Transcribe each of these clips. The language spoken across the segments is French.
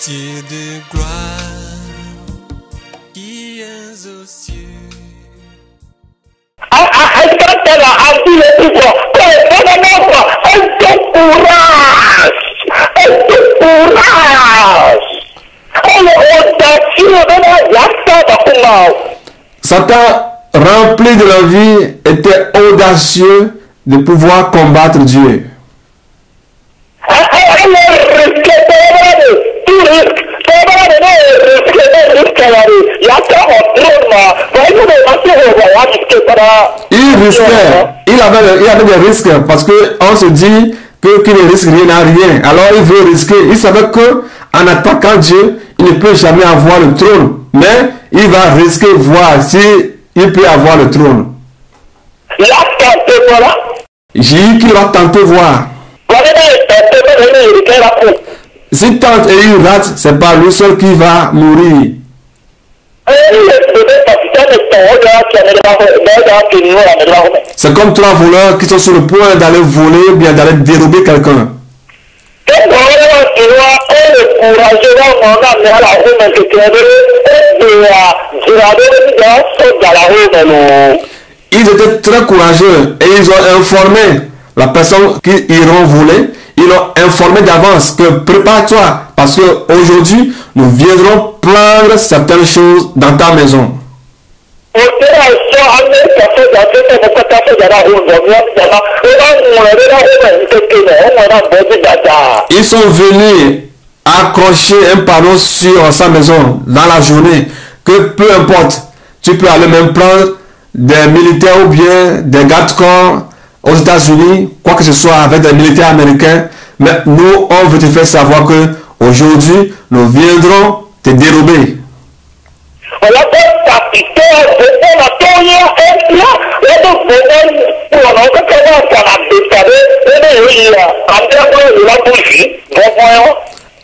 Dieu de gloire qui es aux cieux. I can't tell her how to let people. Satan, rempli de l'envie, était audacieux de pouvoir combattre Dieu. Il avait des risques parce qu'on se dit qu'il ne risque rien à rien. Alors il veut risquer. Il savait qu'en attaquant Dieu, il ne peut jamais avoir le trône. Mais il va risquer voir s'il peut avoir le trône. J'ai dit qu'il va tenter voir. Si tente et il rate, c'est pas lui seul qui va mourir. C'est comme trois voleurs qui sont sur le point d'aller voler ou bien d'aller dérober quelqu'un. Ils étaient très courageux et ils ont informé la personne qui iront voler. Ils l'ont informé d'avance que prépare-toi parce qu'aujourd'hui nous viendrons prendre certaines choses dans ta maison. Ils sont venus accrocher un panneau sur sa maison dans la journée que peu importe, tu peux aller même prendre des militaires ou bien des gardes-corps aux États-Unis, quoi que ce soit avec des militaires américains, mais nous, on veut te faire savoir que aujourd'hui, nous viendrons te dérober.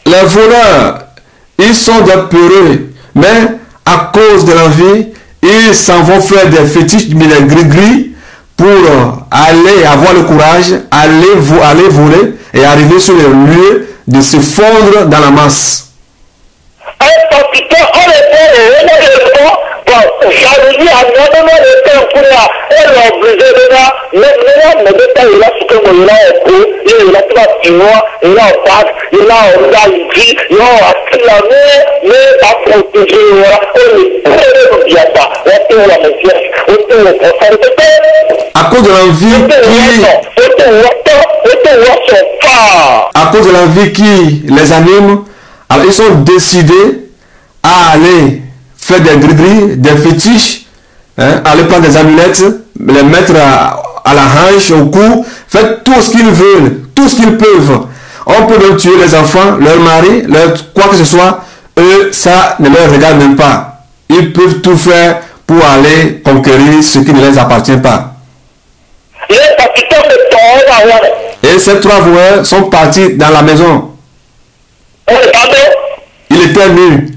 Les voleurs, ils sont des peureux, mais à cause de l'envie, ils s'en vont faire des fétiches, mais des gris-gris, pour aller avoir le courage, aller voler et arriver sur le lieu de se fondre dans la masse. À cause de l'envie qui les anime, alors ils sont décidés à aller faire des gris-gris, des fétiches, aller prendre des amulettes, les mettre à la hanche, au cou, faire tout ce qu'ils veulent, tout ce qu'ils peuvent. On peut même tuer les enfants, leur mari, quoi que ce soit, eux, ça ne leur regarde même pas. Ils peuvent tout faire pour aller conquérir ce qui ne les appartient pas. Et ces trois voleurs sont partis dans la maison. Il était nu.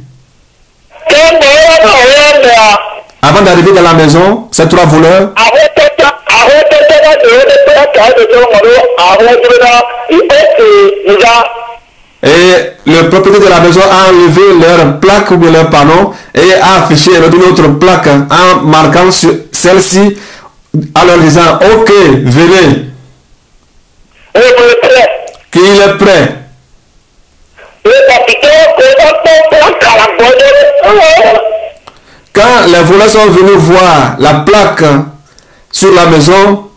Avant d'arriver dans la maison, ces trois voleurs, et le propriétaire de la maison a enlevé leur plaque ou leur panneau et a affiché une autre plaque en marquant sur celle-ci en leur disant ok, venez. Qu'il est prêt. Quand les voleurs sont venus voir la plaque sur la maison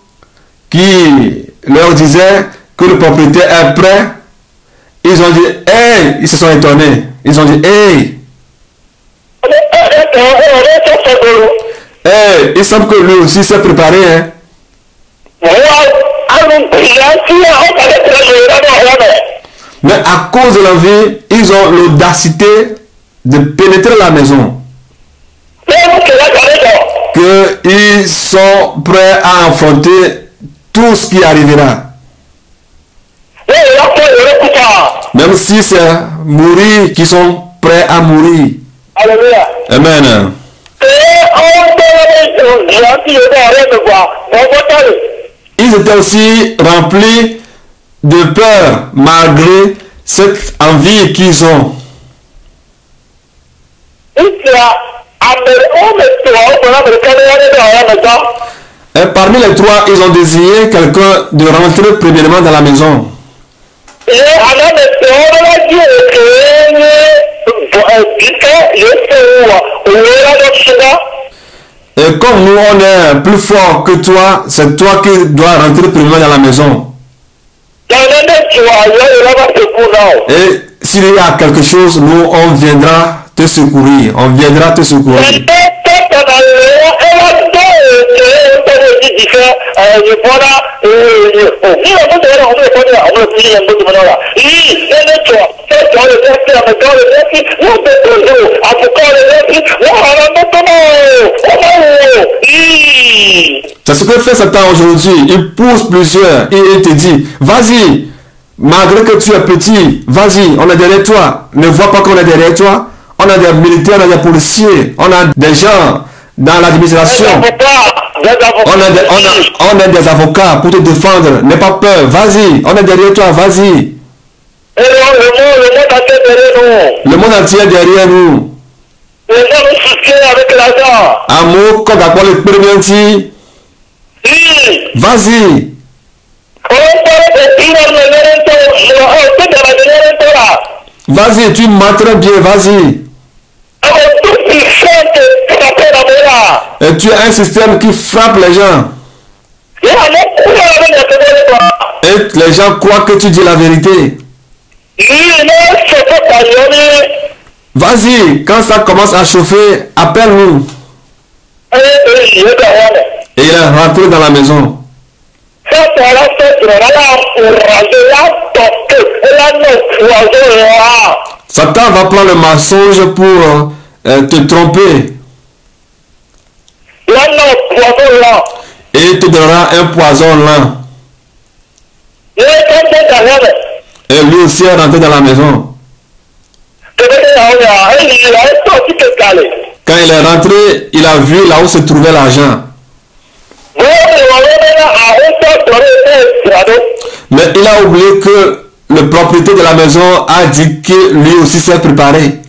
qui leur disait que le propriétaire est prêt, ils ont dit hey, ils se sont étonnés. Ils ont dit hey. Hey, il semble que lui aussi s'est préparé. Hein? Mais à cause de l'envie, ils ont l'audacité de pénétrer la maison. Qu'ils sont prêts à affronter tout ce qui arrivera. Même si c'est mourir qu'ils sont prêts à mourir. Alléluia. Amen. Ils étaient aussi remplis de peur malgré cette envie qu'ils ont. Et parmi les trois, ils ont désigné quelqu'un de rentrer premièrement dans la maison. Et comme nous, on est plus fort que toi, c'est toi qui dois rentrer premièrement dans la maison. Et s'il y a quelque chose, nous, on viendra te secourir. On viendra te secourir. C'est ce que fait Satan aujourd'hui. Il pousse plusieurs et il te dit, vas-y, malgré que tu es petit, vas-y, on est derrière toi. Ne vois pas qu'on est derrière toi. On a des militaires, on a des policiers, on a des gens dans l'administration. On a des avocats pour te défendre. N'aie pas peur, vas-y, on est derrière toi, vas-y. Le monde entier est derrière nous. Amour, quand on le premier, vas-y. Vas-y, tu m'entends bien, vas-y. Et tu as un système qui frappe les gens. Et les gens croient que tu dis la vérité. Vas-y, quand ça commence à chauffer, appelle-nous. Et il est rentré dans la maison. Satan va prendre le mensonge pour te tromper. Et il te donnera un poison lent. Et lui aussi est rentré dans la maison. Quand il est rentré, il a vu là où se trouvait l'argent. Mais il a oublié que le propriétaire de la maison a dit que lui aussi s'est préparé.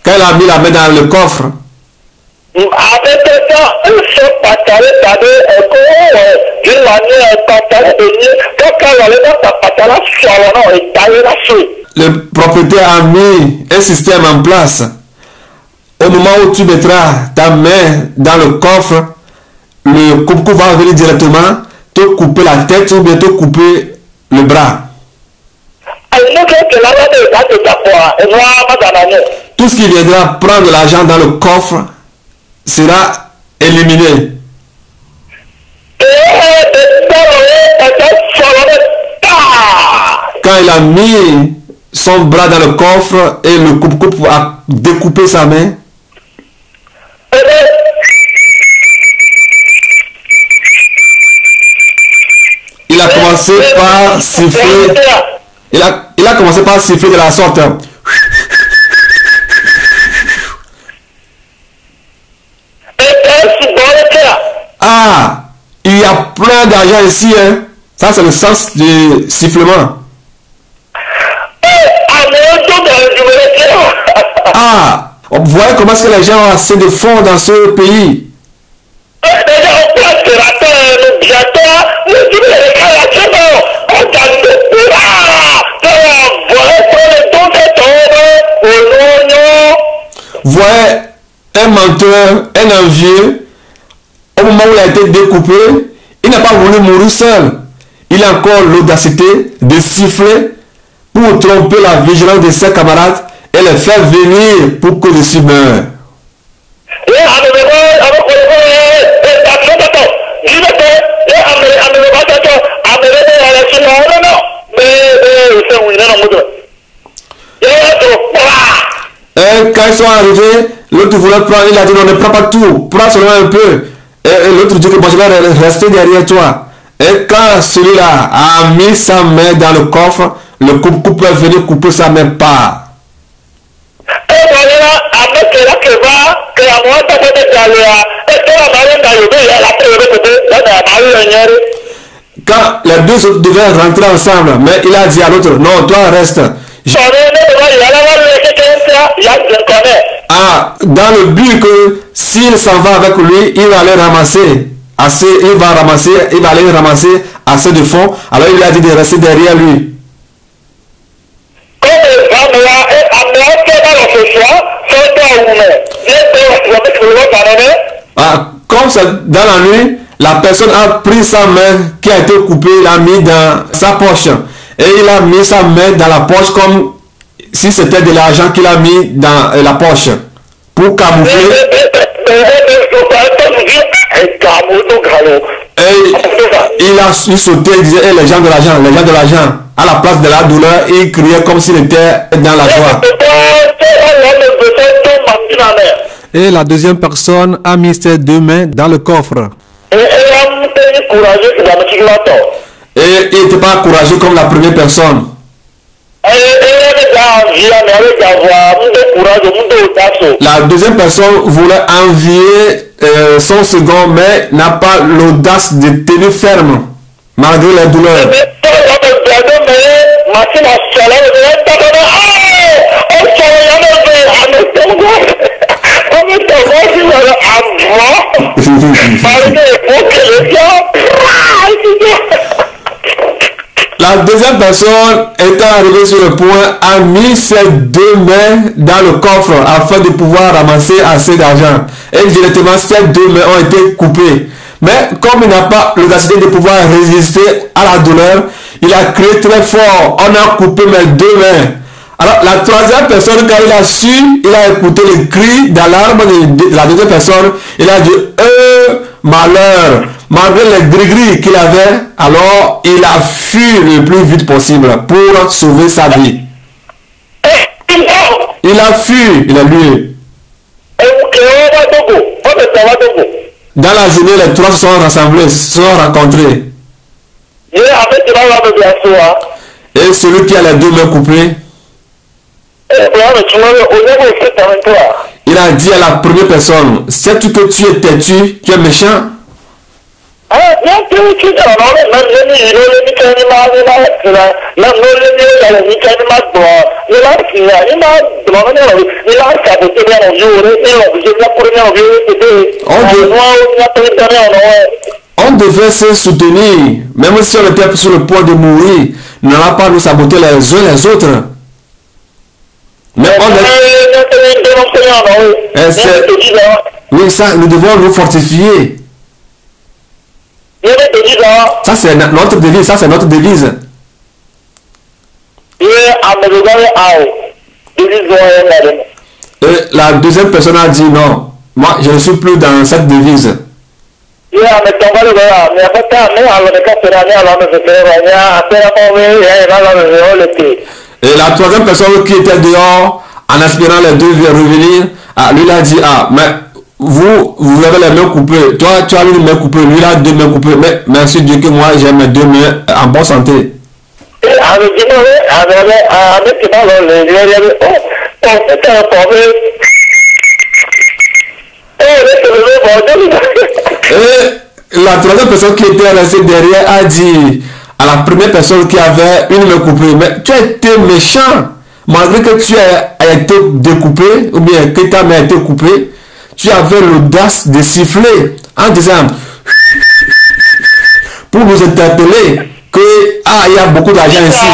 Quand il a mis la main dans le coffre, le propriétaire a mis un système en place. Au moment où tu mettras ta main dans le coffre, le coupe-coupe va venir directement te couper la tête ou bien te couper le bras. Tout ce qui viendra prendre l'argent dans le coffre sera éliminé. Quand il a mis son bras dans le coffre et le coupe-coupe a découpé sa main, il a commencé par siffler. Il a commencé par siffler de la sorte. Ah, il y a plein d'argent ici, hein. Ça, c'est le sens du sifflement. Ah, vous voyez comment est-ce que les gens ont assez de fonds dans ce pays. Voyez un menteur, un envieux, au moment où il a été découpé, il n'a pas voulu mourir seul. Il a encore l'audacité de siffler pour tromper la vigilance de ses camarades et les faire venir pour que je meure. Et quand ils sont arrivés, l'autre voulait prendre, il a dit non, ne prends pas tout, prends seulement un peu. Et l'autre dit que bon, je vais rester derrière toi. Et quand celui-là a mis sa main dans le coffre, le coupe-coupe est venu couper sa main par. Quand les deux devaient rentrer ensemble, mais il a dit à l'autre, non, toi reste. Ah, dans le but que s'il s'en va avec lui, il va aller ramasser assez, il va aller ramasser assez de fonds. Alors il lui a dit de rester derrière lui. Ah, comme ça, dans la nuit, la personne a pris sa main qui a été coupée, l'a mis dans sa poche. Et il a mis sa main dans la poche comme si c'était de l'argent qu'il a mis dans la poche pour camoufler. Et il sautait, il disait hey, les gens de l'argent. À la place de la douleur, il criait comme s'il était dans la joie. Et la deuxième personne a mis ses deux mains dans le coffre. Et il n'était pas courageux comme la première personne. La deuxième personne voulait envier son second, mais n'a pas l'audace de tenir ferme malgré les douleurs. La deuxième personne étant arrivée sur le point a mis ses deux mains dans le coffre afin de pouvoir ramasser assez d'argent. Et directement, ces deux mains ont été coupées. Mais comme il n'a pas l'audacité de pouvoir résister à la douleur, il a crié très fort. On a coupé mes deux mains. Alors la troisième personne, quand il a su, il a écouté le cri d'alarme de la deuxième personne. Il a dit malheur. Malgré les gris-gris qu'il avait, alors il a fui le plus vite possible pour sauver sa vie. Il a fui, il a lui. Dans la journée, les trois se sont rassemblés, se sont rencontrés. Et celui qui a les deux mains coupées, il a dit à la première personne, sais-tu que tu es têtu, tu es méchant? On devait se soutenir, même si on était sur le point de mourir, on n'a pas nous saboter les uns les autres. Mais oui, ça, nous devons nous fortifier. Ça c'est notre devise, Et la deuxième personne a dit non, moi je ne suis plus dans cette devise. Et la troisième personne qui était dehors, en aspirant les deux revenir, lui a dit mais vous avez les mains coupées. Toi, tu as une main coupée. Lui, il a deux mains coupées. Mais merci Dieu que moi, j'ai mes deux mains en bonne santé. Et la troisième personne qui était restée derrière a dit à la première personne qui avait une main coupée, mais tu as été méchant. Malgré que tu as été découpé, ou bien que ta main a été coupée, tu avais l'audace de siffler en disant pour nous interpeller que il y a beaucoup d'argent ici.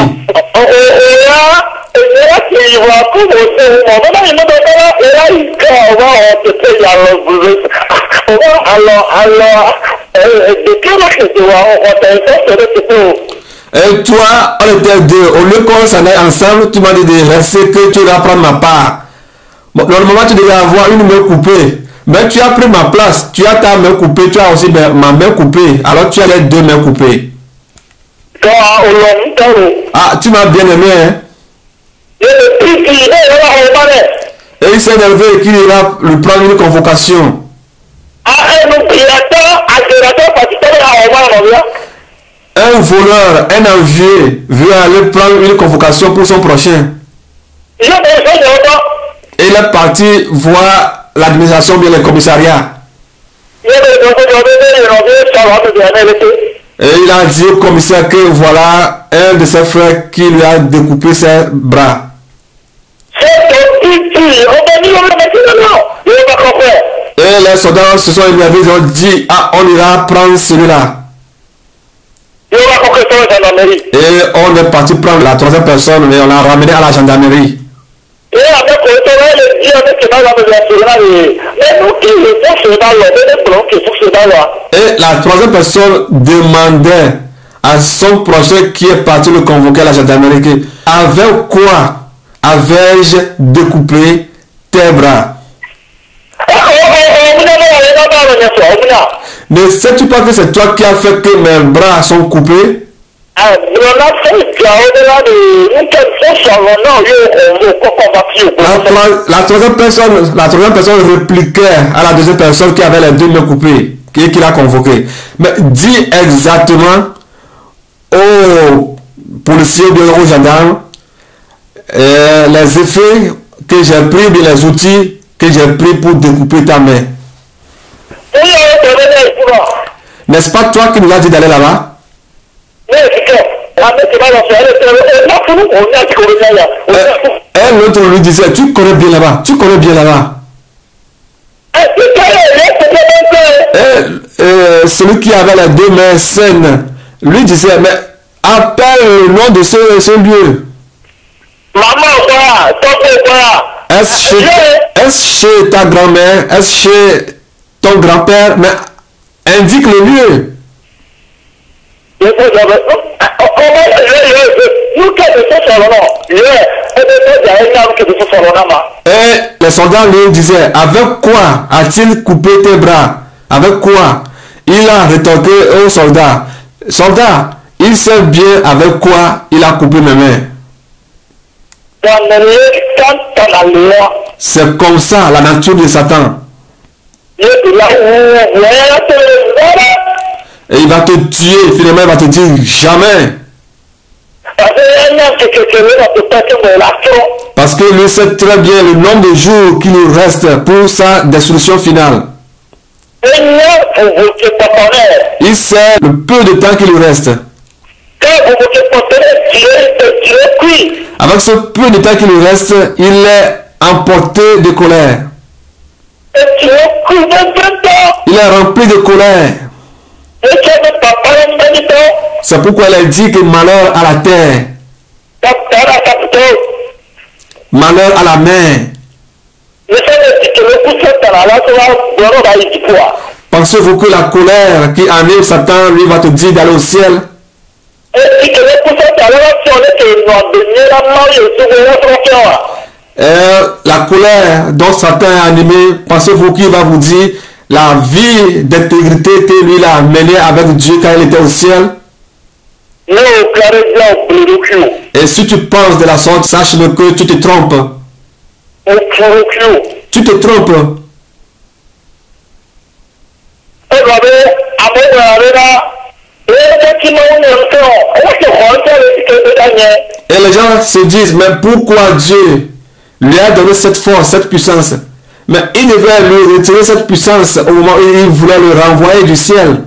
Et toi, on était deux. Au lieu qu'on s'en aille ensemble, tu m'as dit de rester, que tu vas prendre ma part. Bon, normalement, tu devais avoir une main coupée. Mais tu as pris ma place. Tu as ta main coupée, tu as aussi ma main coupée. Alors tu as les deux mains coupées. Ah, tu m'as bien aimé, hein? Et il s'est énervé et qu'il ira lui prendre une convocation. Un voleur, un envieux, veut aller prendre une convocation pour son prochain. Et il est parti voir l'administration, bien le commissariat. Et il a dit au commissaire que voilà un de ses frères qui lui a découpé ses bras. Et les soldats se sont énervés, ils ont dit, ah, on ira prendre celui-là. Et on est parti prendre la troisième personne, mais on l'a ramené à la gendarmerie. Et la troisième personne demandait à son projet qui est parti le convoquer à la gendarmerie que, avec quoi avais-je découpé tes bras? Ne sais-tu pas que c'est toi qui as fait que mes bras sont coupés? La troisième personne répliquait à la deuxième personne qui avait les deux mains coupées, qui l'a convoqué. Mais dis exactement aux policiers ou aux gendarmes les effets que j'ai pris, bien les outils que j'ai pris pour découper ta main. N'est-ce pas toi qui nous as dit d'aller là-bas? Un autre lui disait, tu connais bien là-bas, tu connais bien là-bas. Celui qui avait les deux mains saines lui disait, mais appelle le nom de ce lieu. Est-ce chez ta grand-mère? Est-ce chez ton grand-père? Mais indique le lieu. Et les soldats lui disaient, avec quoi a-t-il coupé tes bras? Avec quoi? Il a rétorqué aux soldats, soldat, il sait bien avec quoi il a coupé mes mains. C'est comme ça la nature de Satan. Et il va te tuer, finalement il va te dire jamais. Parce que lui sait très bien le nombre de jours qu'il nous reste pour sa destruction finale. Il sait le peu de temps qu'il nous reste. Avec ce peu de temps qu'il nous reste, il est emporté de colère. Il est rempli de colère. C'est pourquoi elle a dit que malheur à la terre, malheur à la main. Pensez-vous que la colère qui anime Satan lui va te dire d'aller au ciel? La colère dont Satan est animé, pensez-vous qu'il va vous dire la vie d'intégrité que lui a menée avec Dieu quand il était au ciel? Et si tu penses de la sorte, sache-le que tu te trompes. Tu te trompes. Et les gens se disent, mais pourquoi Dieu lui a donné cette force, cette puissance? Mais il devait lui retirer cette puissance au moment où il voulait le renvoyer du ciel.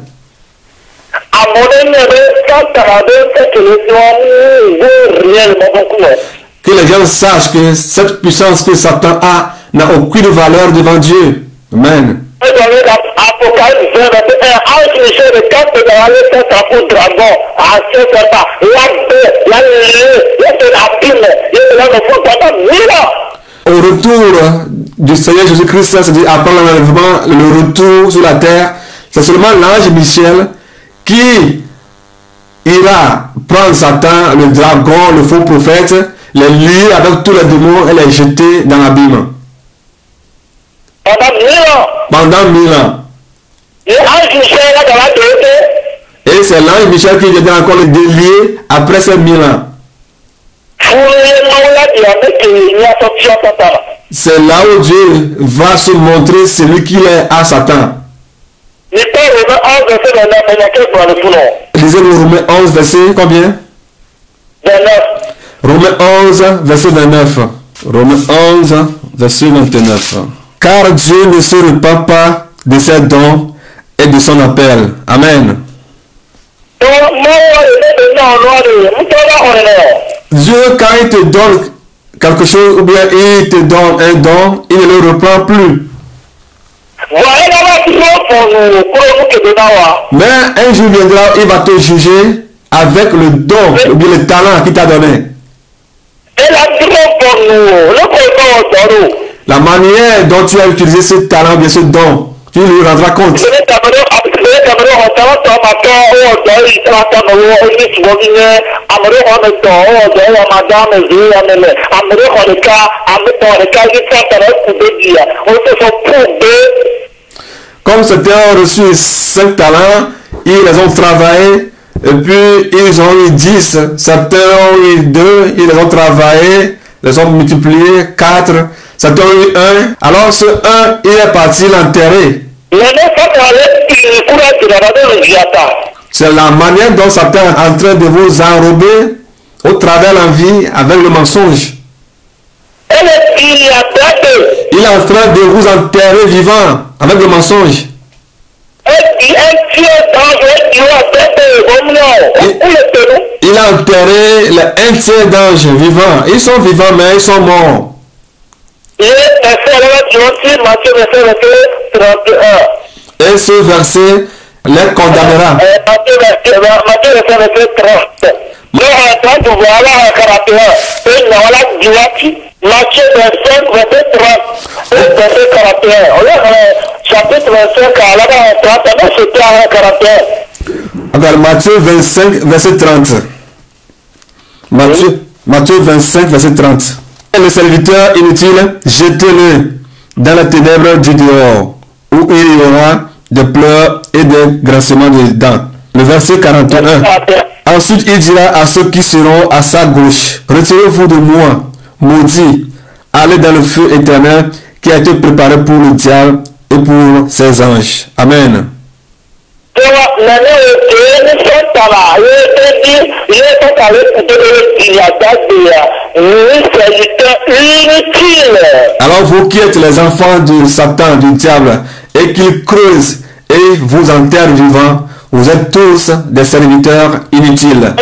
Que les gens sachent que cette puissance que Satan a n'a aucune valeur devant Dieu. Amen. Au retour du Seigneur Jésus-Christ, c'est-à-dire après l'enlèvement, le retour sur la terre, c'est seulement l'ange Michel qui ira prendre Satan, le dragon, le faux prophète, les lier avec tous les démons et les jeter dans l'abîme. Pendant 1000 ans. Et c'est l'ange Michel qui viendra encore le délier après ces 1000 ans. C'est là où Dieu va se montrer celui qu'il est à Satan. Lisez le Romains 11, verset combien? 29. Romains 11, verset 29. Romains 11, verset 29. Car Dieu ne se repent pas de ses dons et de son appel. Amen. Dieu, quand il te donne quelque chose, ou bien il te donne un don, il ne le reprend plus. Mais un jour viendra, il va te juger avec le don, ou bien le talent qu'il t'a donné. La manière dont tu as utilisé ce talent, bien ce don, tu lui rendras compte. Comme certains ont reçu 5 talents, ils les ont travaillés, et puis ils ont eu 10, certains ont eu 2, ils les ont travaillés, les ont multipliés, 4, certains ont eu 1. Alors ce 1, il est parti l'enterrer. C'est la manière dont Satan est en train de vous enrober au travers de l'envie avec le mensonge. Il est en train de vous enterrer vivant avec le mensonge. Il a enterré les 1 tiers d'anges vivants. Ils sont vivants, mais ils sont morts. Et ce verset les condamnera. Matthieu 25, verset 30. Verset 41. Chapitre 25, c'était 41. Alors, Matthieu 25, verset 30. Matthieu 25, verset 30. Le serviteur inutile, jetez-le dans la ténèbre du dehors, où il y aura des pleurs et des grincements de dents. Le verset 41. Ensuite, il dira à ceux qui seront à sa gauche, retirez-vous de moi, maudits, allez dans le feu éternel qui a été préparé pour le diable et pour ses anges. Amen. Alors vous qui êtes les enfants de Satan, du diable, et qu'il creuse et vous enterre vivants, vous êtes tous des serviteurs inutiles.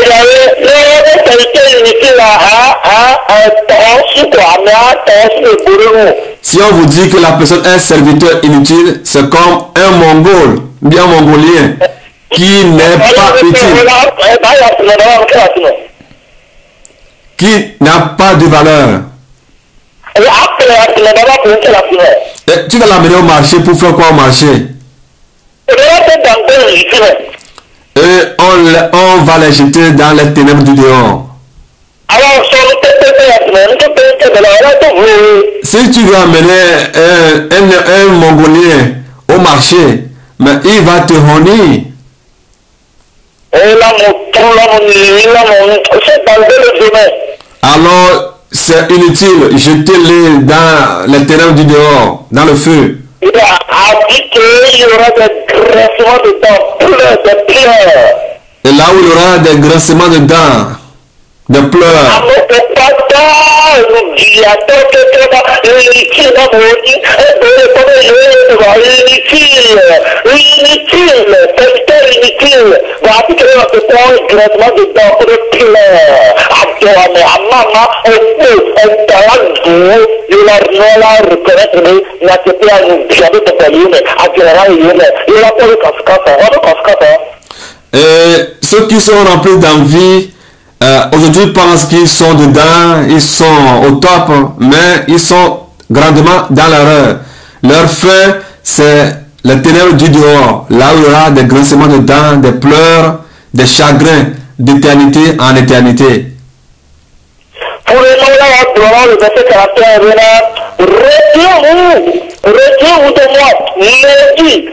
Si on vous dit que la personne est un serviteur inutile, c'est comme un mongol, bien mongolien, qui n'est pas utile, qui n'a pas de valeur. Et tu vas l'amener au marché pour faire quoi au marché? Et on va les jeter dans les ténèbres du dehors. Si tu veux amener un mongolien au marché, mais il va te honir. Alors c'est inutile, jetez-les dans les ténèbres du dehors, dans le feu. Il a dit qu'il y aura des grincements de dents, des pleurs. Et là où il y aura des grincements de dents, des pleurs. Et ceux qui sont remplis d'envie aujourd'hui pensent qu'ils sont dedans, ils sont au top, mais ils sont grandement dans l'erreur. Leur fin, c'est les ténèbres du dehors, là où il y aura des grincements de dents, des pleurs, des chagrins d'éternité en éternité. Pour le moment, le verset 41, retirez-vous de moi, maudit,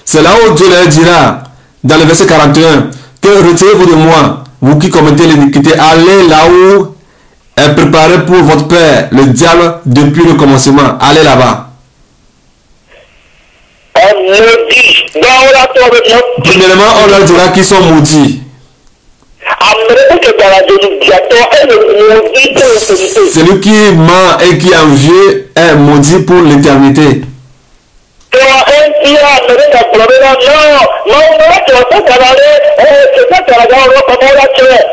c'est là où Dieu leur dira, dans le verset 41, que retirez-vous de moi, vous qui commettez l'iniquité, allez là où est préparé pour votre Père, le diable, depuis le commencement. Allez là-bas. Premièrement, on leur dira qu'ils sont maudits. dans la dénonciation est le maudit pour l'éternité. Celui qui ment et qui est envieux est maudit pour l'éternité. Toi, un qui a amené ta gloire, non, tu vas pas t'avaler, c'est ça, tu vas regarder comment là tu es.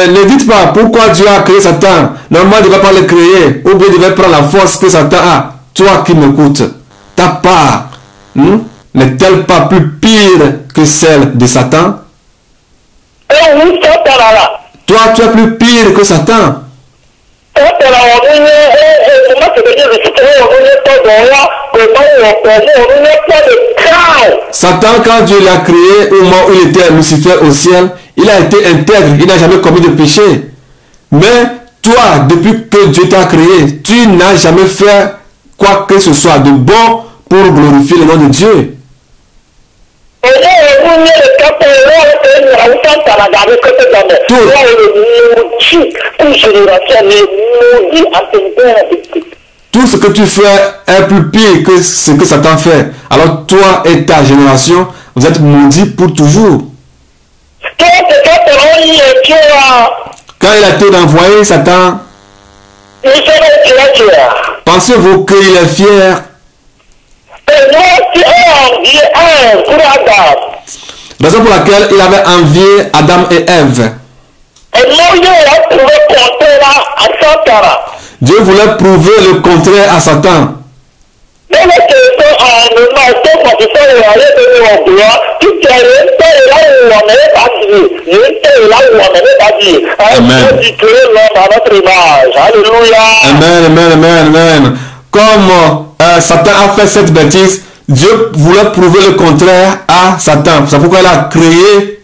Ne dites pas pourquoi Dieu a créé Satan. Normalement, il ne va pas le créer. Ou bien il devait prendre la force que Satan a. Toi qui m'écoutes, ta part n'est-elle pas plus pire que celle de Satan? Toi, tu es plus pire que Satan. Satan, quand Dieu l'a créé, au moment où il était Lucifer au ciel, il a été intègre, il n'a jamais commis de péché. Mais toi, depuis que Dieu t'a créé, tu n'as jamais fait quoi que ce soit de bon pour glorifier le nom de Dieu. Tout ce que tu fais est plus pire que ce que Satan fait. Alors toi et ta génération, vous êtes maudits pour toujours. Quand il a été envoyé, Satan, pensez-vous qu'il est fier? Raison pour laquelle il avait envié Adam et Ève. Dieu voulait prouver le contraire à Satan. Amen. Comme Satan a fait cette bêtise, Dieu voulait prouver le contraire à Satan. C'est pourquoi il a créé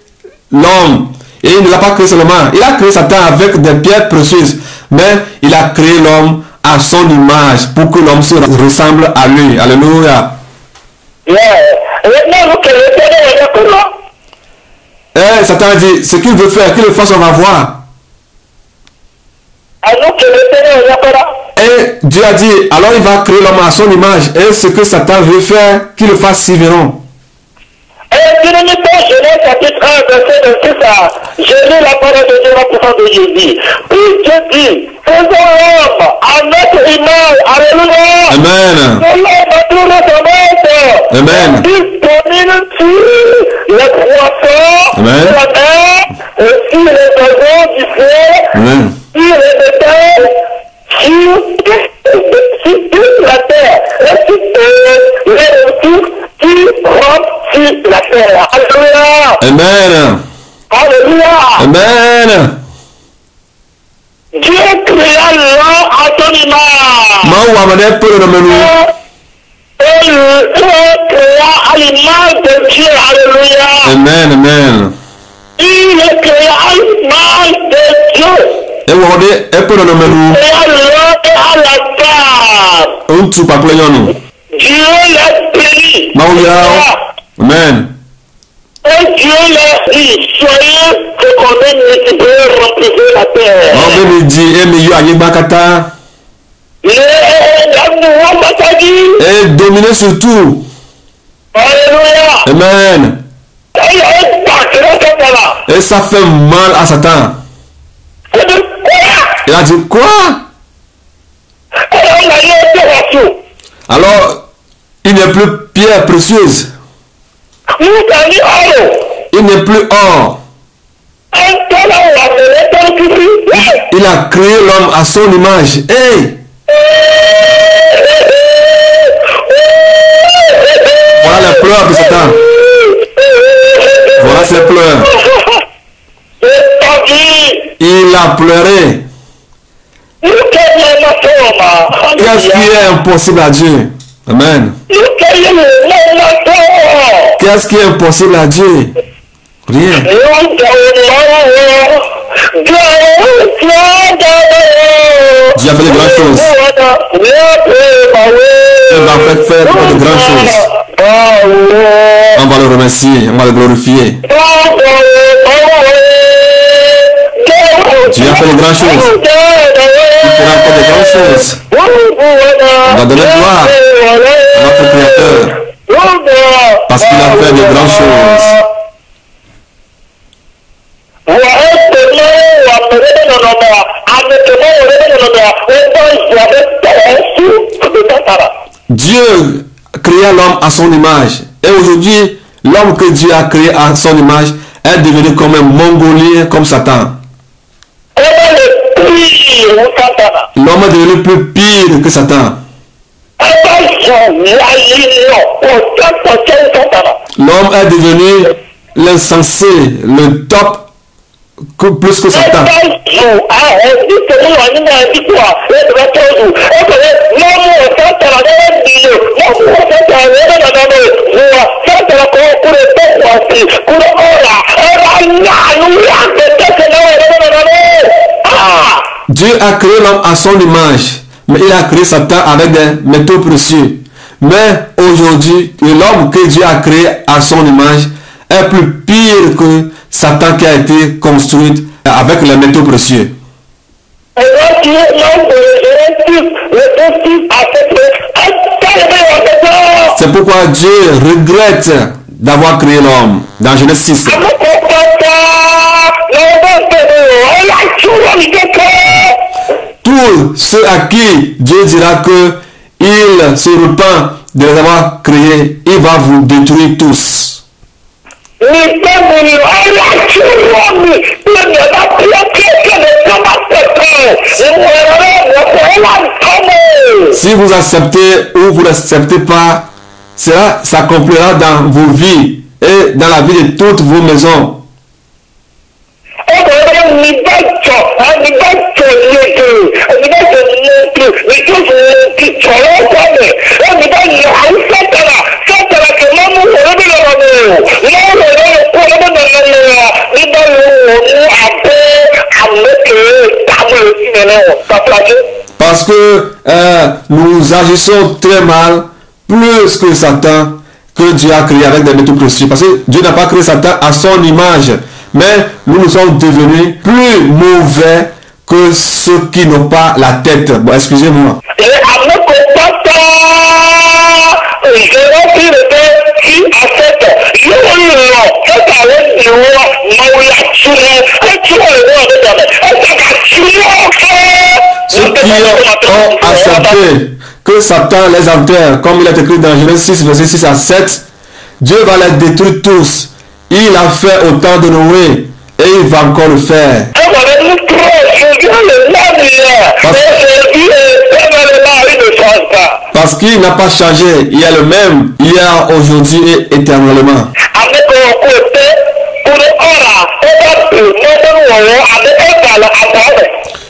l'homme. Et il ne l'a pas créé seulement. Il a créé Satan avec des pierres précieuses. Mais il a créé l'homme à son image pour que l'homme se ressemble à lui. Alléluia. Satan a dit, ce qu'il veut faire, qu'il le fasse, on va voir. Et Dieu a dit, alors il va créer l'homme à son image. Et ce que Satan veut faire, qu'il le fasse, s'ils verront. Genèse chapitre 1, verset 26 à je lis la parole de Dieu la de Jésus. Puis Dieu dit, faisons l'homme à notre image. Alléluia. Amen. Amen. Disponible sur les poissons, la mer, sur les oiseaux du ciel, sur les bétails, sur toute la terre, et sur les ressources qui rentrent sur la terre. Alléluia. Amen. Alléluia. Amen. Dieu créa l'homme à son image. Et le créa à l'image de Dieu. Alléluia. Amen. Il est créé à l'image de Dieu. Et vous regardez, et pour le nom l'homme et à la femme. Dieu l'a béni. Amen. Et Dieu l'a dit, soyez fécondés, multipliez, remplissez la terre. Et dominez sur tout. Alléluia. Amen. Et ça fait mal à Satan. Il a dit quoi? Alors, il n'est plus pierre précieuse. Il n'est plus or. Il a créé l'homme à son image. Hey! Voilà les pleurs de Satan. Voilà ses pleurs. Il a pleuré. Qu'est-ce qui est impossible à Dieu? Amen. Qu'est-ce qui est impossible à Dieu? Rien. Dieu a fait de grandes choses. Il va faire de grandes choses. On va le remercier, on va le glorifier. Dieu a fait de grandes choses. Il fera encore de grandes choses. On va donner gloire à notre Créateur. Parce qu'il a fait de grandes choses. Dieu créa l'homme à son image. Et aujourd'hui, l'homme que Dieu a créé à son image est devenu comme un mongolien, comme Satan. L'homme est devenu plus pire que Satan. L'homme est devenu l'insensé, le top, plus que Satan. Dieu a créé l'homme à son image, mais il a créé Satan avec des métaux précieux. Mais aujourd'hui, l'homme que Dieu a créé à son image est plus pire que Satan qui a été construit avec les métaux précieux. C'est pourquoi Dieu regrette d'avoir créé l'homme dans Genèse 6. Tous ceux à qui Dieu dira que il se repent de les avoir créés, il va vous détruire tous. Si vous acceptez ou vous n'acceptez pas, cela s'accomplira dans vos vies et dans la vie de toutes vos maisons. Parce que nous agissons très mal, plus que Satan, que Dieu a créé avec des métaux précieux. Parce que Dieu n'a pas créé Satan à son image. Mais nous sommes devenus plus mauvais que ceux qui n'ont pas la tête. Bon, excusez-moi. Ceux qui ont accepté que Satan les enterre, comme il est écrit dans Genèse 6, verset 6 à 7, Dieu va les détruire tous. Il a fait au temps de Noé et il va encore le faire. Parce qu'il n'a pas changé. Il est le même hier, aujourd'hui et éternellement.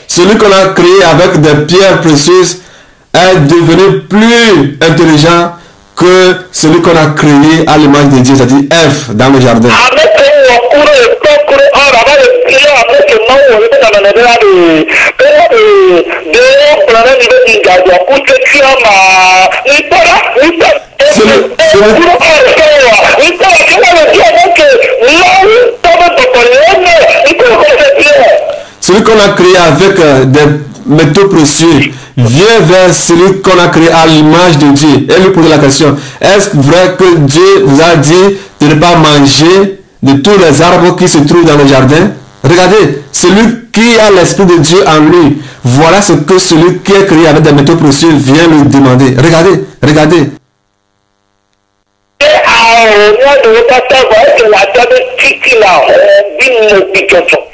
Celui qu'on a créé avec des pierres précieuses est devenu plus intelligent que celui qu'on a créé à l'image de Dieu, c'est-à-dire Ève dans le jardin. Celui qu'on a créé avec des métaux précieux vient vers celui qu'on a créé à l'image de Dieu et lui poser la question: est-ce vrai que Dieu vous a dit de ne pas manger de tous les arbres qui se trouvent dans le jardin? Regardez, celui qui a l'esprit de Dieu en lui, voilà ce que celui qui est créé avec des métaux précieux vient lui demander. Regardez, regardez.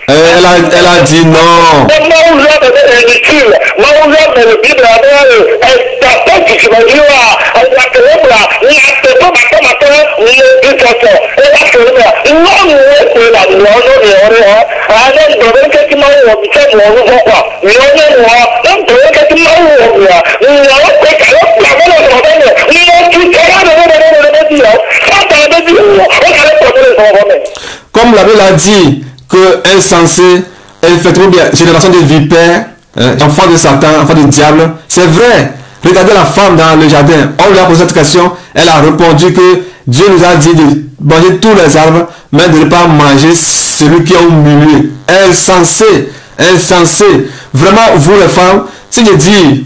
Elle a dit non. Comme la Bible a dit que insensé, effectivement, génération de vipères, enfant de Satan, enfant du diable, c'est vrai. Regardez la femme dans le jardin. On lui a posé cette question, elle a répondu que Dieu nous a dit de manger tous les arbres, mais de ne pas manger celui qui est au milieu. Insensé, insensé. Vraiment, vous les femmes, si je dis,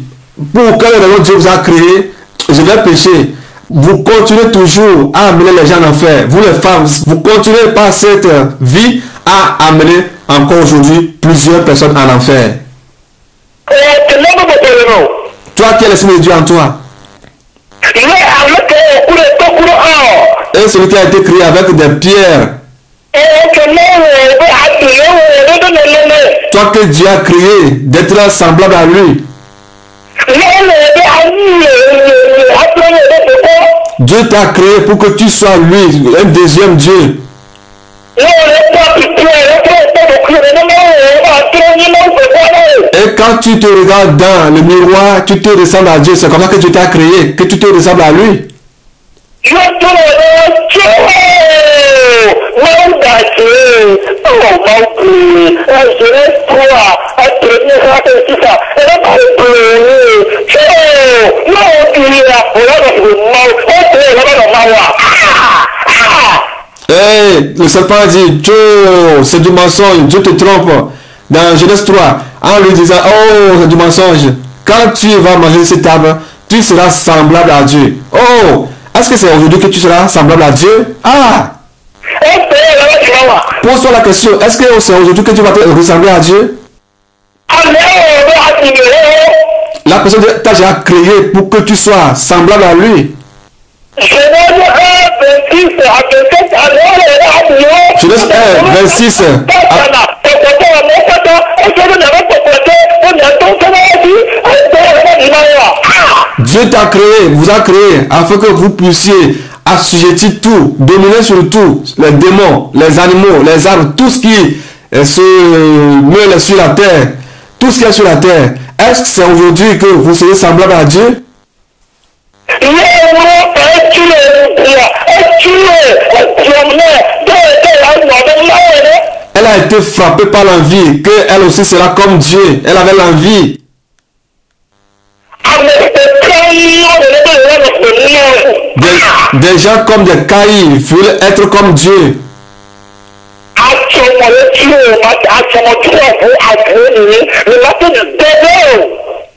pour quelle raison Dieu vous a créé, je vais pécher. Vous continuez toujours à amener les gens en enfer. Vous les femmes, vous continuez par cette vie à amener encore aujourd'hui plusieurs personnes en enfer. Toi qui es l'Esprit de Dieu en toi. Et celui qui a été créé avec des pierres. Toi que Dieu a créé d'être semblable à lui. Dieu t'a créé pour que tu sois lui, un deuxième Dieu. Et quand tu te regardes dans le miroir, tu te ressembles à Dieu. C'est comme ça que Dieu t'a créé, que tu te ressembles à lui. Hey, le serpent a dit, Joe, c'est du mensonge, Dieu te trompe. Dans Genèse 3, en lui disant, oh, c'est du mensonge. Quand tu vas manger cette table, tu seras semblable à Dieu. Oh, est-ce que c'est aujourd'hui que tu seras semblable à Dieu? Ah! Pose-toi la question, est-ce que c'est aujourd'hui que tu vas te ressembler à Dieu? La personne t'a déjà créé pour que tu sois semblable à lui. Genèse 1, 26. Dieu t'a créé, vous a créé afin que vous puissiez assujettir tout, dominer sur tout, les démons, les animaux, les arbres, tout ce qui se meule sur la terre, tout ce qui est sur la terre. Est-ce que c'est aujourd'hui que vous serez semblable à Dieu? Elle a été frappée par l'envie, qu'elle aussi sera comme Dieu. Elle avait l'envie. Des gens comme des caïds veulent être comme Dieu.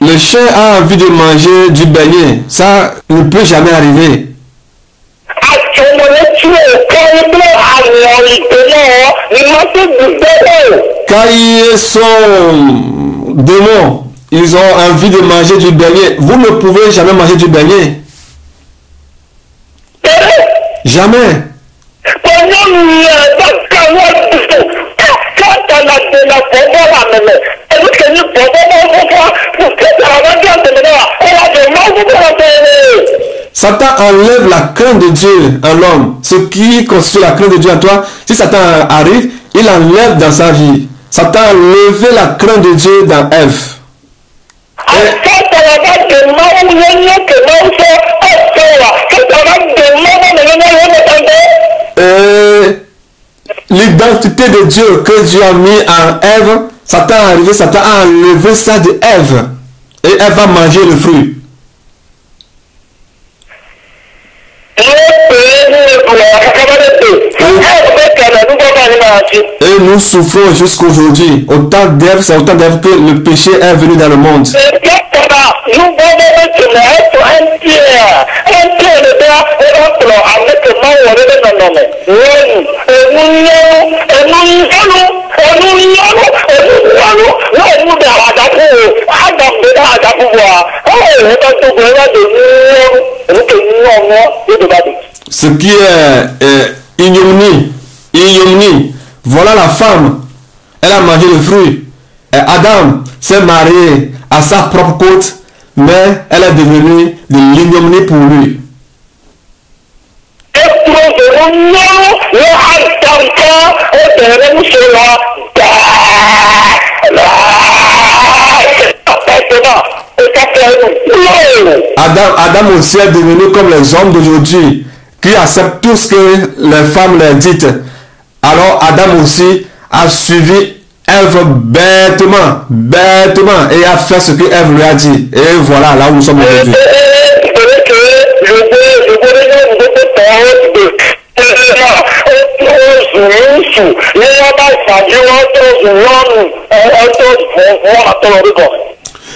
Le chien a envie de manger du beignet. Ça ne peut jamais arriver. Caïds sont démons. Ils ont envie de manger du beignet. Vous ne pouvez jamais manger du beignet. Jamais. Satan enlève la crainte de Dieu en l'homme. Ce qui constitue la crainte de Dieu en toi, si Satan arrive, il enlève dans sa vie. Satan a levé la crainte de Dieu dans Ève. L'identité de Dieu que Dieu a mis en Ève, Satan est arrivé, Satan a enlevé ça de Ève. Et elle va manger le fruit. Et nous souffrons jusqu'aujourd'hui. Autant d'Ève, c'est autant d'Ève que le péché est venu dans le monde. Ce qui est ignominie. Voilà la femme. Elle a mangé le fruit. Adam s'est marié à sa propre côte, mais elle est devenue de l'ignominie pour lui. Adam aussi est devenu comme les hommes d'aujourd'hui, qui acceptent tout ce que les femmes leur disent. Alors Adam aussi a suivi Ève bêtement, et a fait ce que Ève lui a dit. Et voilà, là où nous sommes aujourd'hui.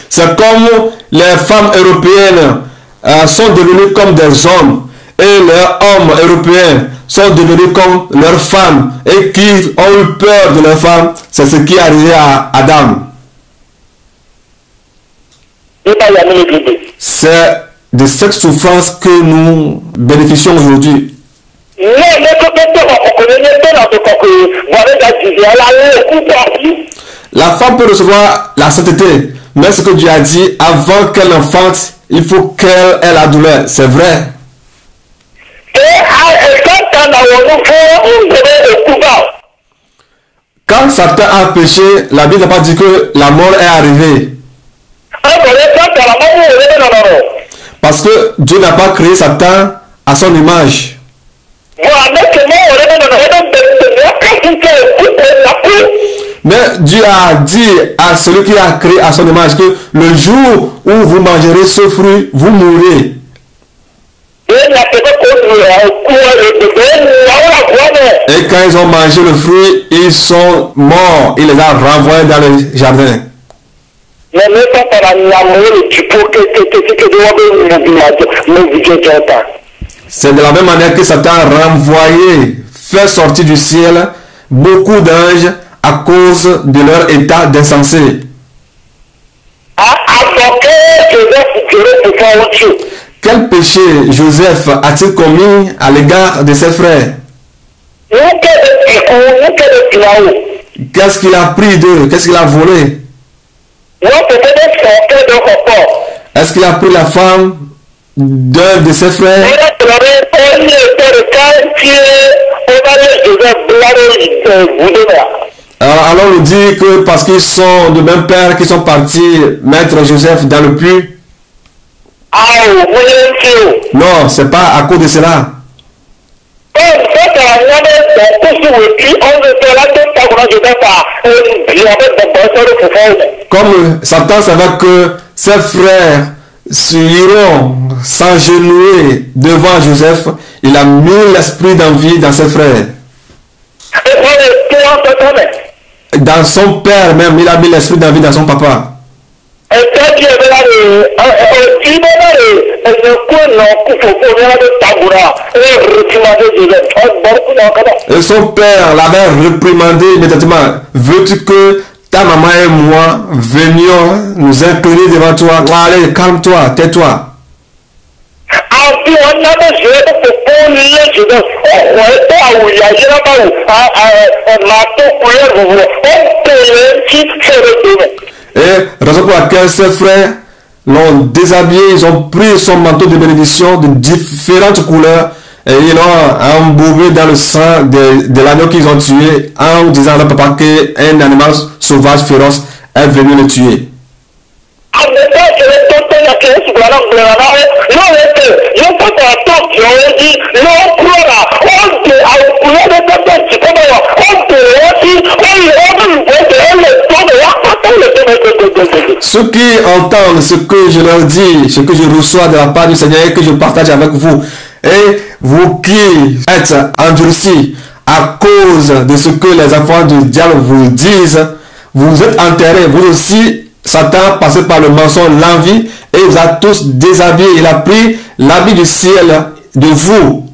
C'est comme les femmes européennes sont devenues comme des hommes, et les hommes européens sont devenus comme leurs femmes, et qui ont eu peur de leurs femmes. C'est ce qui est arrivé à Adam. C'est de cette souffrance que nous bénéficions aujourd'hui. La femme peut recevoir la sainteté, mais ce que Dieu a dit, avant qu'elle enfante, il faut qu'elle ait la douleur. C'est vrai. Quand Satan a péché, la Bible n'a pas dit que la mort est arrivée. Parce que Dieu n'a pas créé Satan à son image. Mais Dieu a dit à celui qui a créé à son image que le jour où vous mangerez ce fruit, vous mourrez. Et quand ils ont mangé le fruit, ils sont morts. Il les a renvoyés dans le jardin. C'est de la même manière que Satan a renvoyé, fait sortir du ciel beaucoup d'anges à cause de leur état d'insensé. Quel péché Joseph a-t-il commis à l'égard de ses frères? Qu'est-ce qu'il a pris d'eux? Qu'est-ce qu'il a volé? Est-ce qu'il a pris la femme d'un de ses frères? Alors on nous dit que parce qu'ils sont de même père qu'ils sont partis mettre Joseph dans le puits. Non, c'est pas à cause de cela. Comme Satan savait que ses frères iront s'agenouiller devant Joseph, il a mis l'esprit d'envie dans ses frères. Dans son père même, il a mis l'esprit d'envie dans son papa. Et son père l'avait réprimandé immédiatement. Veux-tu que ta maman et moi venions nous incliner devant toi? Allez, calme-toi, tais-toi. Et raison pour laquelle ses frères l'ont déshabillé, ils ont pris son manteau de bénédiction de différentes couleurs et ils l'ont embourbé dans le sang de l'agneau qu'ils ont tué en disant à leur papa qu'un animal sauvage féroce est venu le tuer. Ceux qui entendent ce que je leur dis, ce que je reçois de la part du Seigneur et que je partage avec vous, et vous qui êtes endurcis à cause de ce que les enfants du diable vous disent, vous êtes enterrés, vous aussi. Satan passé par le mensonge, l'envie, et il vous a tous déshabillés. Il a pris l'habit du ciel de vous.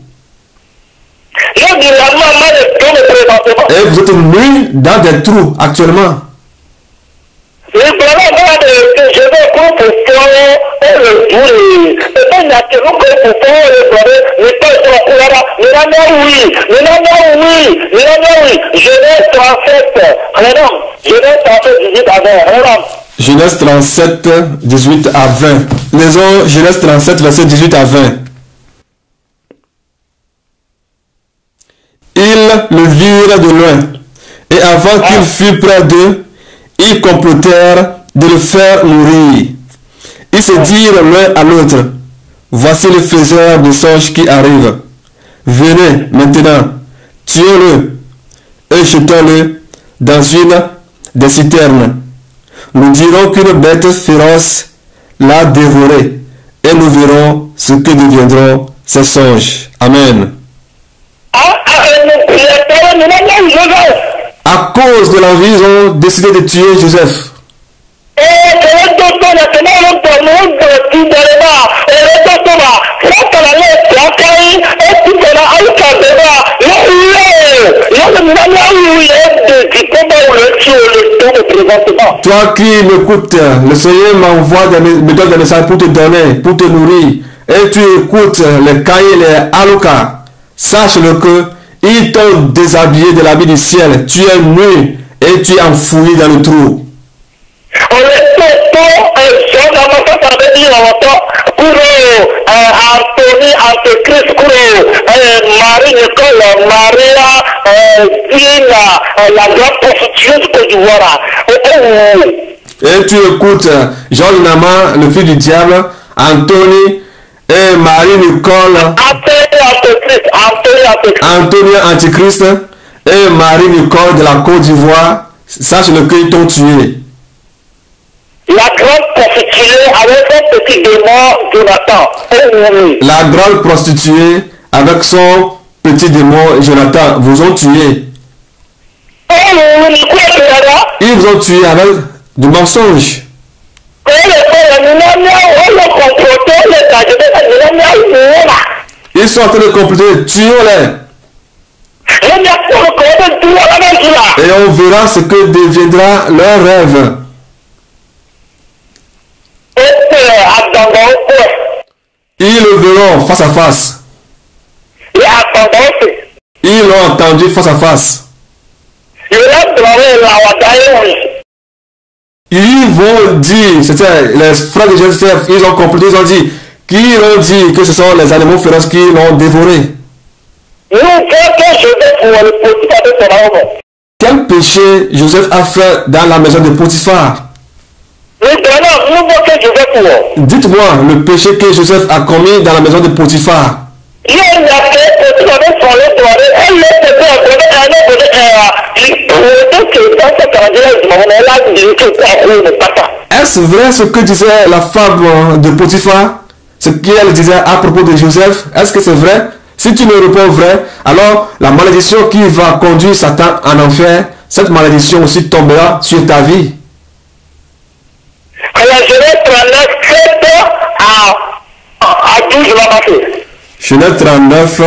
Et vous êtes nus dans des trous actuellement. Genèse 37, 18 à 20. Lisons Genèse 37, verset 18 à 20. Ils le virent de loin, et avant qu'il fût près d'eux, ils complotèrent de le faire mourir. Ils se dirent l'un à l'autre, voici le faiseur de songes qui arrive. Venez maintenant, tuons-le et jetons-le dans une des citernes. Nous dirons qu'une bête féroce l'a dévoré et nous verrons ce que deviendront ces songes. Amen. À cause de l'envie, ils ont décidé de tuer Joseph. présentement. Toi qui m'écoutes, le Seigneur m'envoie me donne des messages pour te donner, pour te nourrir. Et tu écoutes les cahiers, les alokas. Sache-le que ils t'ont déshabillé de l'habit du ciel. Tu es nu et tu es enfoui dans le trou. On est tout jeune à ma ça veut dire pour Anthony, Antéchrist, pour Marie Nicole, Maria, Dina, la grande prostituée du Côte d'Ivoire. Et tu écoutes Georges Nama, le fils du diable, Anthony et Marie Nicole, Anthony Antichrist et Marie Nicole de la Côte d'Ivoire. Sache-le qu'ils t'ont tué. La grande prostituée avec son petit démon Jonathan. La grande prostituée avec son petit démon Jonathan vous ont tué. Ils vous ont tué avec du mensonge. Ils sont en train de compléter, tuons-les. Et on verra ce que deviendra leur rêve. Ils le verront face à face. Ils l'ont entendu face à face. Ils vont dire, c'était les frères de Joseph, ils ont compris, ils ont dit, qu'ils ont dit que ce sont les animaux féroces qui l'ont dévoré. Quel péché Joseph a fait dans la maison de Potiphar? Dites-moi le péché que Joseph a commis dans la maison de Potiphar. Est-ce vrai ce que disait la femme de Potiphar? Ce qu'elle disait à propos de Joseph? Est-ce que c'est vrai? Si tu ne réponds vrai, alors la malédiction qui va conduire Satan en enfer, cette malédiction aussi tombera sur ta vie. Genèse 39,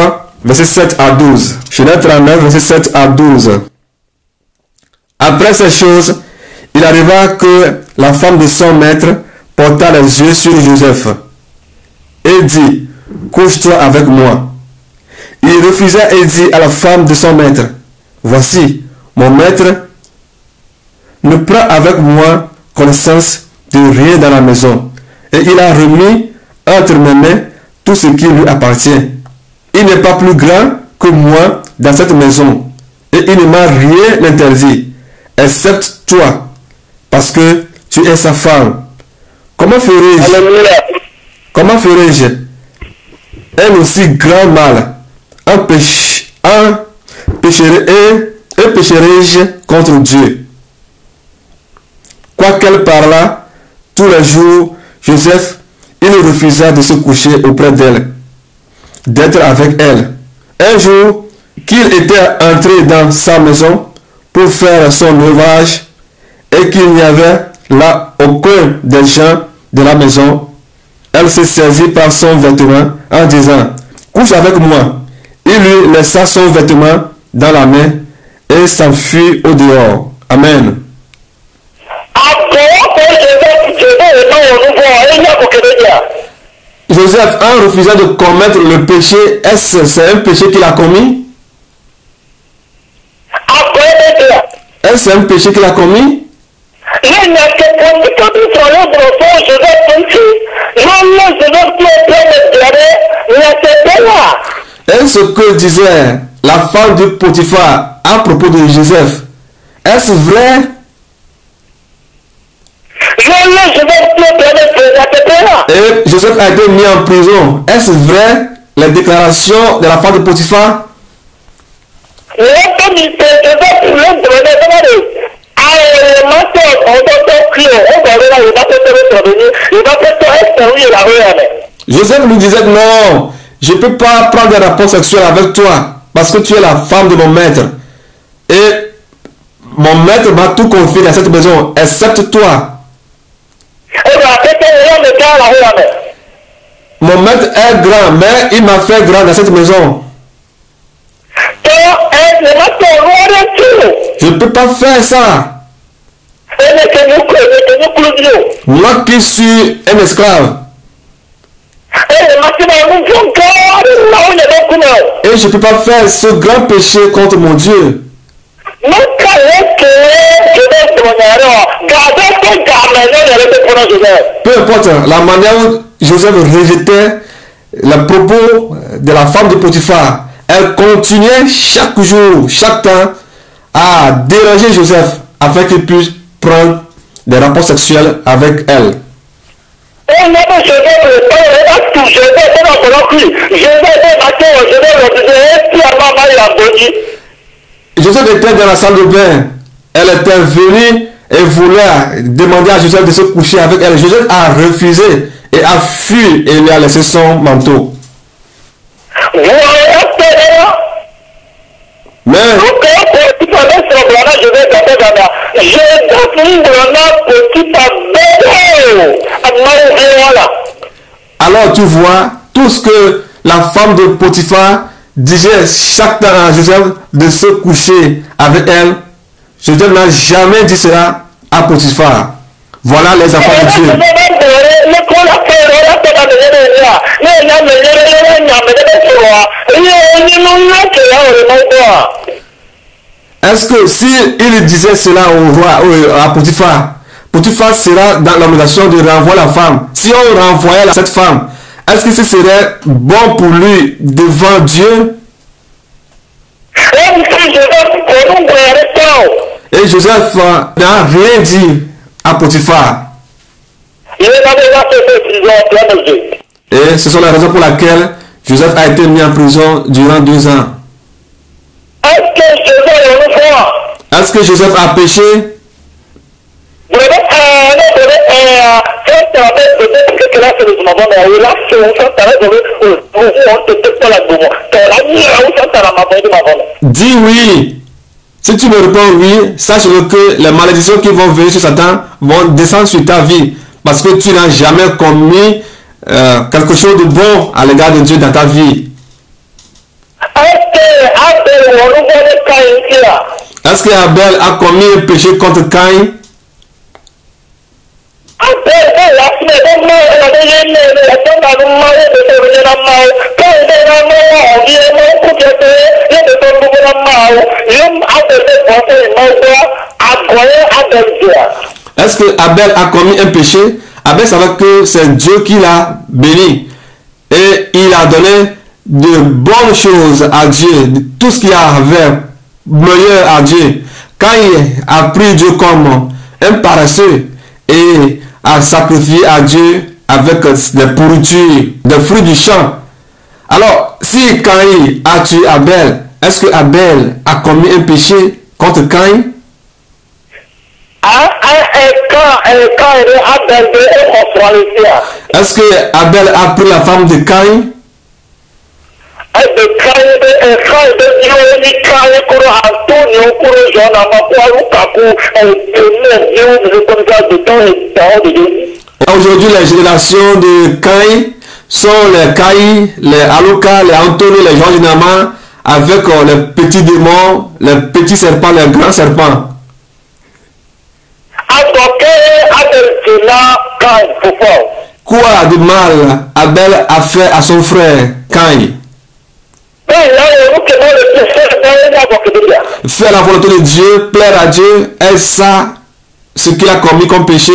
verset 7 à 12. Genèse 39, verset 7 à 12. Après ces choses, il arriva que la femme de son maître porta les yeux sur Joseph et dit, couche-toi avec moi. Il refusa et dit à la femme de son maître, voici, mon maître ne prend avec moi connaissance de rien dans la maison, et il a remis entre mes mains tout ce qui lui appartient. Il n'est pas plus grand que moi dans cette maison, et il ne m'a rien interdit, excepte toi, parce que tu es sa femme. Comment ferai-je un aussi grand mal? Pécherai-je contre Dieu? Quoiqu'elle parlât tous les jours, Joseph, il refusa de se coucher auprès d'elle, d'être avec elle. Un jour, qu'il était entré dans sa maison pour faire son ouvrage et qu'il n'y avait là aucun des gens de la maison, elle se saisit par son vêtement en disant, couche avec moi. Il lui laissa son vêtement dans la main et s'enfuit au dehors. Amen. Joseph, en refusant de commettre le péché, est-ce que c'est un péché qu'il a commis? Est-ce un péché qu'il a commis? Est-ce que disait la femme de Potiphar à propos de Joseph? Est-ce vrai? Et Joseph a été mis en prison. Est-ce vrai les déclarations de la femme de Potiphar? Joseph lui disait non, je ne peux pas prendre des rapports sexuels avec toi parce que tu es la femme de mon maître. Et mon maître m'a tout confié dans cette maison, excepte toi. Mon maître est grand, mais il m'a fait grand dans cette maison. Je ne peux pas faire ça. Moi qui suis un esclave. Et je ne peux pas faire ce grand péché contre mon Dieu. Peu importe la manière où Joseph rejetait le propos de la femme de Potiphar, elle continuait chaque jour, chaque temps à déranger Joseph afin qu'il puisse prendre des rapports sexuels avec elle. Joseph était dans la salle de bain. Elle était venue et voulait demander à Joseph de se coucher avec elle. Joseph a refusé et a fui et lui a laissé son manteau. Mais alors tu vois tout ce que la femme de Potiphar disait chaque temps à Joseph de se coucher avec elle. Joseph n'a jamais dit cela à Potiphar. Voilà les enfants de Dieu. Est-ce que s'il disait cela au roi, à Potiphar, Potiphar sera dans l'obligation de renvoyer la femme? Si on renvoyait cette femme, est-ce que ce serait bon pour lui devant Dieu? Et Joseph n'a rien dit à Potiphar. Et ce sont les raisons pour lesquelles Joseph a été mis en prison durant 2 ans. Est-ce que Joseph a péché? Dis oui. Si tu me réponds oui, sache que les malédictions qui vont venir sur Satan vont descendre sur ta vie. Parce que tu n'as jamais commis quelque chose de bon à l'égard de Dieu dans ta vie. Est-ce que Abel a commis un péché contre Caïn? Est-ce que Abel a commis un péché? Abel savait que c'est Dieu qui l'a béni. Et il a donné de bonnes choses à Dieu, tout ce qu'il avait meilleur à Dieu. Quand il a pris Dieu comme un paresseux et a sacrifié à Dieu avec des pourritures, des fruits du champ. Alors, si Caïn a tué Abel, est-ce que Abel a commis un péché contre Caïn? Est-ce que Abel a pris la femme de Caïn? Aujourd'hui, les générations de Caïn sont les Caïn, les Aluka, les Anthony, les Georges Nama, avec les petits démons, les petits serpents, les grands serpents. Quoi de mal Abel a fait à son frère Caïn? Faire la volonté de Dieu, plaire à Dieu, est ça ce qu'il a commis comme péché?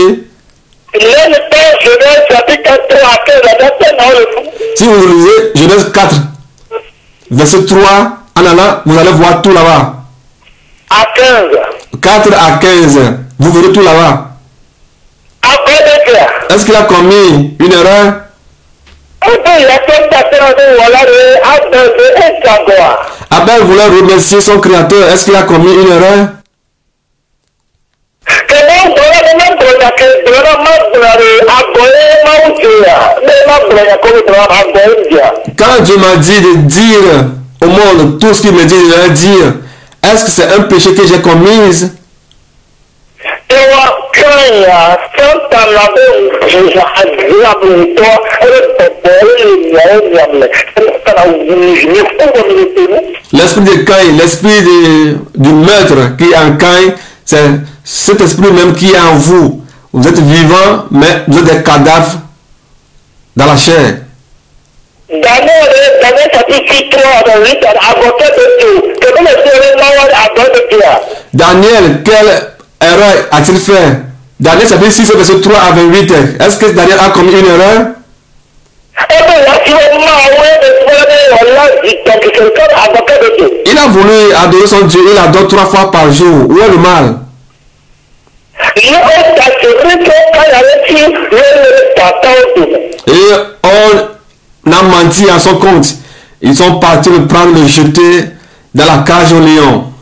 Si vous lisez Genèse 4, verset 3, en allant, vous allez voir tout là-bas. 4 à 15, vous verrez tout là-bas. Est-ce qu'il a commis une erreur? Abel voulait remercier son créateur. Est-ce qu'il a commis une erreur? Quand Dieu m'a dit de dire au monde tout ce qu'il me dit de leur dire, est-ce que c'est un péché que j'ai commis? L'esprit de Caïn, l'esprit du meurtre qui est en Caïn, cet esprit même qui est en vous, vous êtes vivant, mais vous êtes des cadavres dans la chair. Daniel chapitre 3, verset 8, avocat de Dieu. Que vous le serez avant de Dieu. Daniel, quelle erreur a-t-il fait? Daniel chapitre 6, verset 3 à 28. Est-ce que Daniel a commis une erreur? Il a voulu adorer son Dieu, il adore 3 fois par jour. Où est le mal? Et on a menti à son compte. Ils sont partis le prendre, le jeter dans la cage au lion.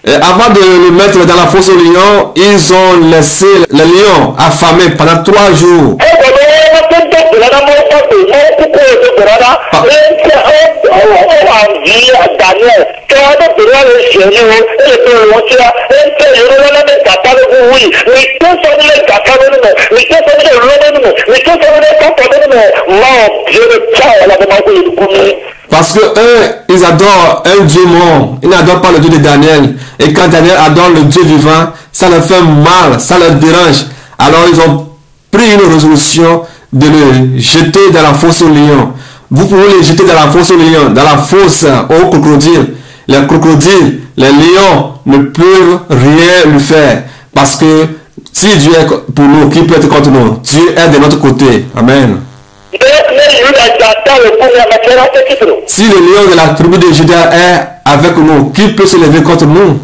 Et avant de le mettre dans la fosse au lion, ils ont laissé le lion affamé pendant 3 jours. Parce que eux, ils adorent un Dieu mort. Ils n'adorent pas le Dieu de Daniel. Et quand Daniel adore le Dieu vivant, ça leur fait mal, ça leur dérange. Alors ils ont pris une résolution de le jeter dans la fosse au lion. Vous pouvez le jeter dans la fosse au lion, dans la fosse au crocodile. Les crocodiles, les lions ne peuvent rien lui faire. Parce que si Dieu est pour nous, qui peut être contre nous? Dieu est de notre côté. Amen. Si le lion de la tribu de Juda est avec nous, qui peut se lever contre nous?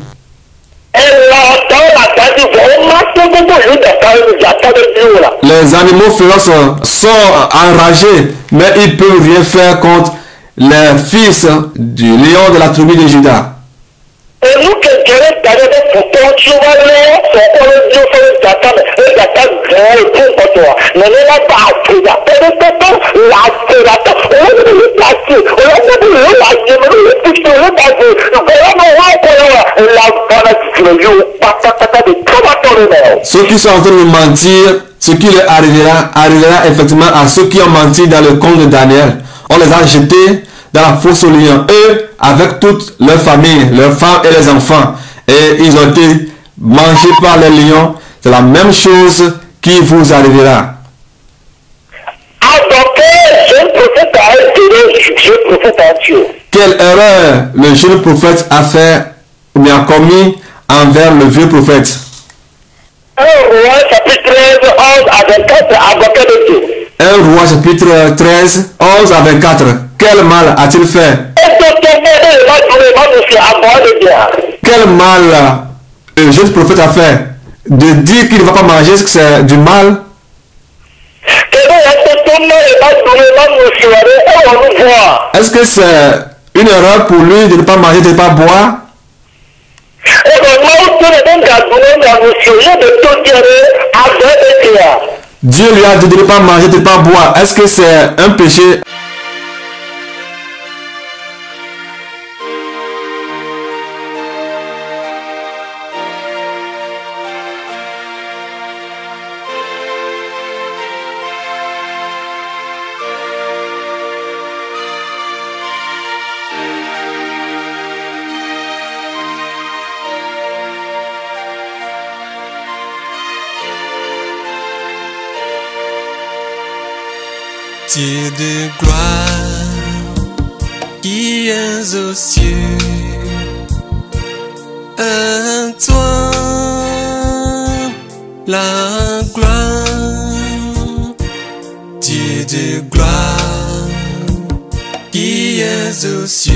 Les animaux féroces sont enragés, mais ils ne peuvent rien faire contre les fils du lion de la tribu de Juda. Ceux qui sont en train de mentir, ce qui leur arrivera effectivement à ceux qui ont menti dans le conte de Daniel. On les a jetés dans la fosse aux lions, eux avec toute leur famille, leurs femmes et les enfants, et ils ont été mangés par les lions. C'est la même chose qui vous arrivera. Quelle erreur le jeune prophète a fait ou bien a commis envers le vieux prophète? 1 Roi chapitre 13, 11 à 24, avocat de Dieu. 1 Roi chapitre 13, 11 à 24. Quel mal a-t-il fait? Quel mal le jeune prophète a fait? De dire qu'il ne va pas manger, est-ce que c'est du mal? Est-ce que c'est une erreur pour lui de ne pas manger, de ne pas boire? Dieu lui a dit de ne pas manger, de ne pas boire. Est-ce que c'est un péché? Dieu de gloire qui es aux cieux, à toi la gloire. Dieu de gloire qui es aux cieux.